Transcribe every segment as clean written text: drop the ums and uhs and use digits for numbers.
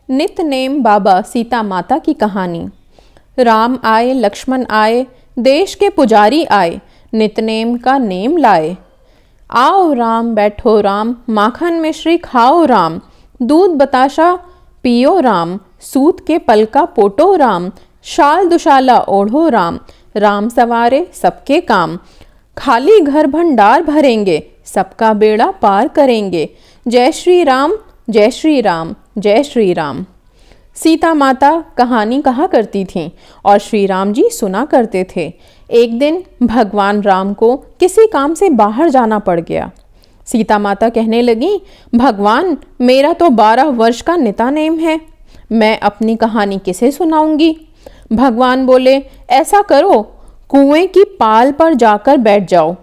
नितनेम बाबा सीता माता की कहानी। राम आए लक्ष्मण आए, देश के पुजारी आए, नितनेम का नेम लाए। आओ राम बैठो राम, माखन मिश्री खाओ राम, दूध बताशा पियो राम, सूत के पल का पोटो राम, शाल दुशाला ओढ़ो राम, राम सवारे सबके काम, खाली घर भंडार भरेंगे, सबका बेड़ा पार करेंगे। जय श्री राम जय श्री राम जय श्री राम। सीता माता कहानी कहा करती थीं और श्री राम जी सुना करते थे। एक दिन भगवान राम को किसी काम से बाहर जाना पड़ गया। सीता माता कहने लगी, भगवान मेरा तो 12 वर्ष का निता नेम है, मैं अपनी कहानी किसे सुनाऊंगी। भगवान बोले, ऐसा करो, कुएं की पाल पर जाकर बैठ जाओ,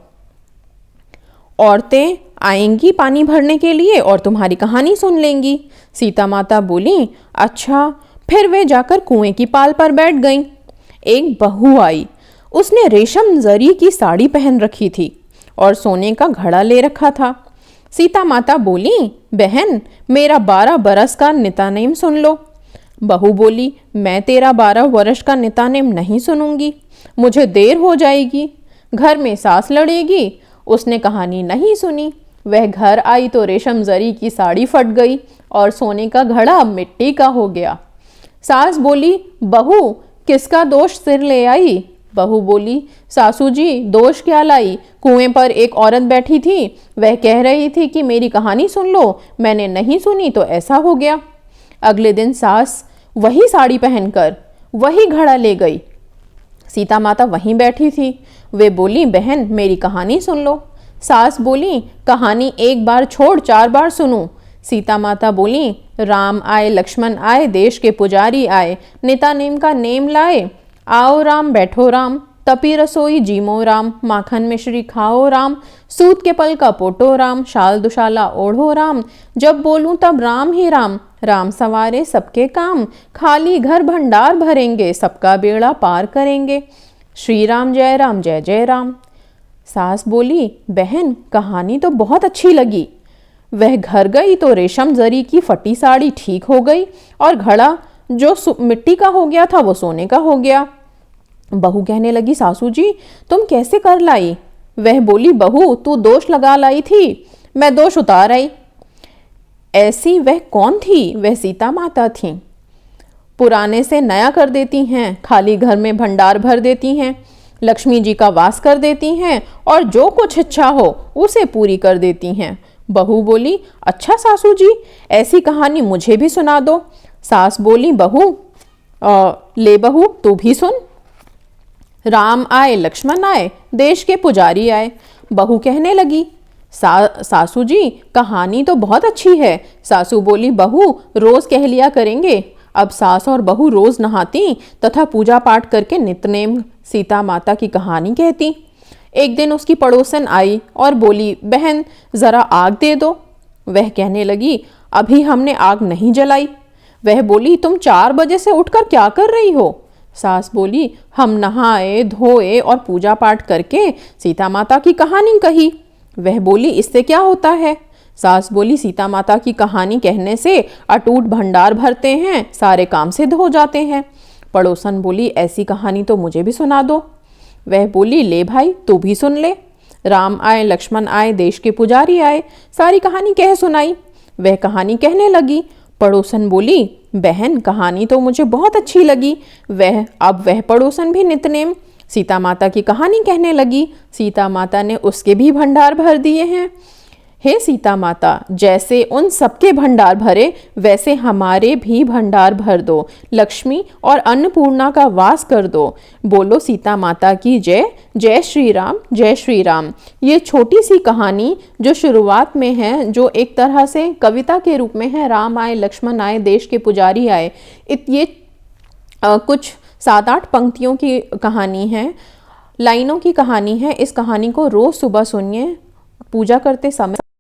औरतें आएंगी पानी भरने के लिए और तुम्हारी कहानी सुन लेंगी। सीता माता बोली, अच्छा। फिर वे जाकर कुएं की पाल पर बैठ गईं। एक बहू आई, उसने रेशम जरी की साड़ी पहन रखी थी और सोने का घड़ा ले रखा था। सीता माता बोली, बहन मेरा 12 बरस का नितानेम सुन लो। बहू बोली, मैं तेरा 12 वर्ष का नितानेम नहीं सुनूंगी, मुझे देर हो जाएगी, घर में सास लड़ेगी। उसने कहानी नहीं सुनी। वह घर आई तो रेशम जरी की साड़ी फट गई और सोने का घड़ा मिट्टी का हो गया। सास बोली, बहू किसका दोष सिर ले आई। बहू बोली, सासू जी दोष क्या लाई, कुएं पर एक औरत बैठी थी, वह कह रही थी कि मेरी कहानी सुन लो, मैंने नहीं सुनी तो ऐसा हो गया। अगले दिन सास वही साड़ी पहनकर वही घड़ा ले गई। सीता माता वहीं बैठी थी। वे बोली, बहन मेरी कहानी सुन लो। सास बोली, कहानी एक बार छोड़ 4 बार सुनूं। सीता माता बोली, राम आए लक्ष्मण आए, देश के पुजारी आए, निता नेम का नेम लाए। आओ राम बैठो राम, तपी रसोई जीमो राम, माखन मिश्री खाओ राम, सूत के पल का पोटो राम, शाल दुशाला ओढ़ो राम, जब बोलूं तब राम ही राम, राम सवारे सबके काम, खाली घर भंडार भरेंगे, सबका बेड़ा पार करेंगे। श्री राम जय जय राम। सास बोली, बहन कहानी तो बहुत अच्छी लगी। वह घर गई तो रेशम जरी की फटी साड़ी ठीक हो गई और घड़ा जो मिट्टी का हो गया था वो सोने का हो गया। बहू कहने लगी, सासू जी तुम कैसे कर लाई। वह बोली, बहू तू दोष लगा लाई थी, मैं दोष उतार आई। ऐसी वह कौन थी। वह सीता माता थी। पुराने से नया कर देती हैं, खाली घर में भंडार भर देती हैं, लक्ष्मी जी का वास कर देती हैं और जो कुछ इच्छा हो उसे पूरी कर देती हैं। बहू बोली, अच्छा सासू जी ऐसी कहानी मुझे भी सुना दो। सास बोली, बहू ले बहू तू भी सुन। राम आए लक्ष्मण आए, देश के पुजारी आए। बहू कहने लगी, सासू जी कहानी तो बहुत अच्छी है। सासू बोली, बहू रोज कह लिया करेंगे। अब सास और बहू रोज नहाती तथा पूजा पाठ करके नितनेम सीता माता की कहानी कहती। एक दिन उसकी पड़ोसन आई और बोली, बहन जरा आग दे दो। वह कहने लगी, अभी हमने आग नहीं जलाई। वह बोली, तुम 4 बजे से उठकर क्या कर रही हो। सास बोली, हम नहाए धोए और पूजा पाठ करके सीता माता की कहानी कही। वह बोली, इससे क्या होता है। सास बोली, सीता माता की कहानी कहने से अटूट भंडार भरते हैं, सारे काम सिद्ध हो जाते हैं। पड़ोसन बोली, ऐसी कहानी तो मुझे भी सुना दो। वह बोली, ले भाई तू भी सुन ले। राम आए लक्ष्मण आए, देश के पुजारी आए, सारी कहानी कह सुनाई। वह कहानी कहने लगी। पड़ोसन बोली, बहन कहानी तो मुझे बहुत अच्छी लगी। अब वह पड़ोसन भी नितनेम सीता माता की कहानी कहने लगी। सीता माता ने उसके भी भंडार भर दिए हैं। हे सीता माता, जैसे उन सबके भंडार भरे वैसे हमारे भी भंडार भर दो, लक्ष्मी और अन्नपूर्णा का वास कर दो। बोलो सीता माता की जय। जय श्री राम जय श्री राम। ये छोटी सी कहानी जो शुरुआत में है, जो एक तरह से कविता के रूप में है, राम आए लक्ष्मण आए, देश के पुजारी आए, ये कुछ 7-8 पंक्तियों की कहानी है, लाइनों की कहानी है। इस कहानी को रोज सुबह सुनिए पूजा करते समय।